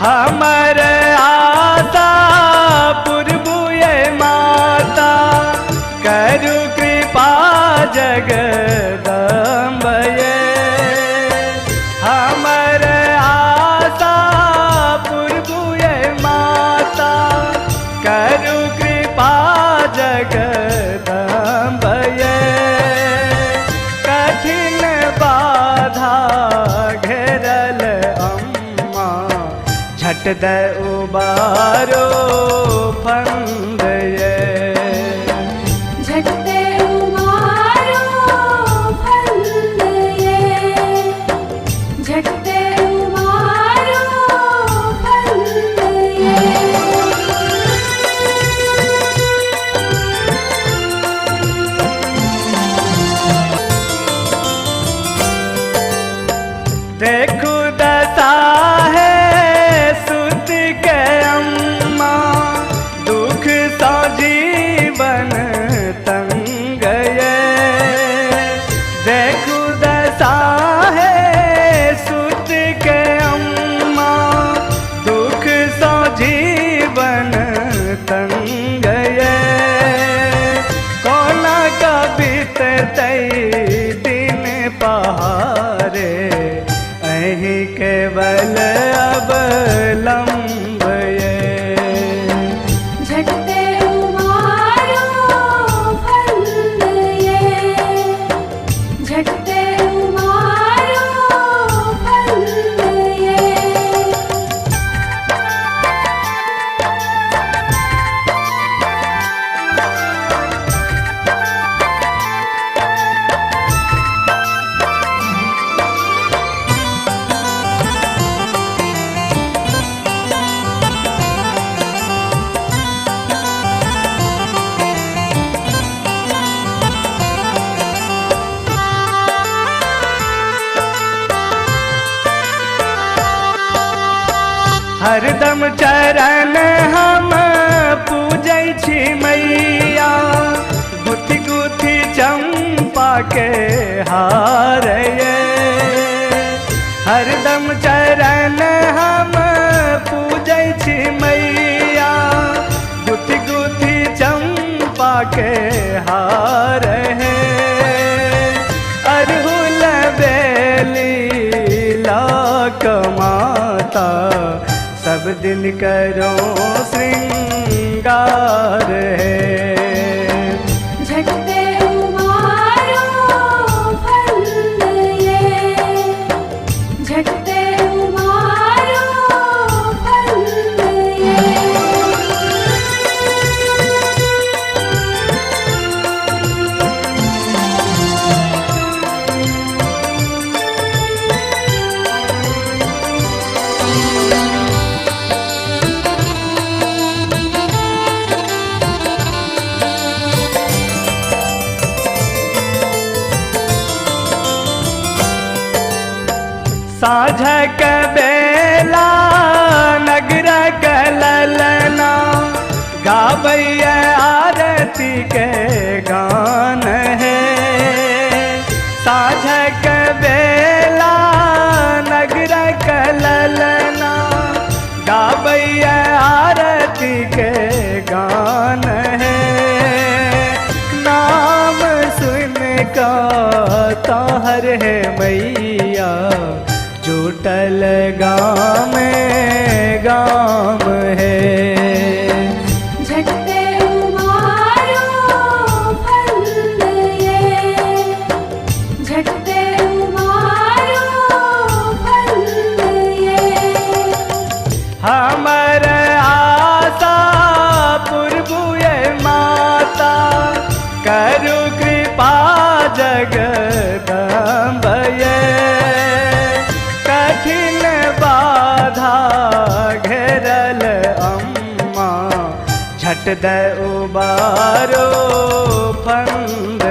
हमर आशा पुरबुए माता करु कृपा जगदम्बये। हमर आशा पुरबुए माता करु कृपा जगदम्बये। कठिन बाधा घेरल अम्मा झट दे उबारो फंद ये। झट दे उबारो फंद ये। झट दे उबारो फंद ये। देखो दशा है सुत के अम्मा दुख सौ जीवन तंग ये। देखो दशा है सुत के अम्मा दुख सौ जीवन तंग ये। कोना का बीतते दिन पहाड़े अहि केवल अब लंब ये। झट दे उबारो फंद ये। झट दे उबारो फंद ये। हरदम चरण हम पूजै छी मैया गुथी गुथी चंपा के हार ये। हरदम चरण हम पूजै छी मैया गुथी गुथी चंपा के हार है। अरहुल बेली लाक माता सब दिन करो श्रृंगार है। झट दे उबारो फंद ये। झट दे उबारो फंद ये। साझक बेला नगर कललना गाबैया आरती के गान है। साझक बेला नगर कललना गाबैया आरती के गान है। नाम सुन का ताहर है मैया जुटल गाम गाम है। झट दे उबारो फंद ये। झट दे उबारो फंद ये। हमर आशा पुरबुए माता करु कृपा जगदम्बये। कठिन बाधा घेरल अम्मा झट दे उबारो फंद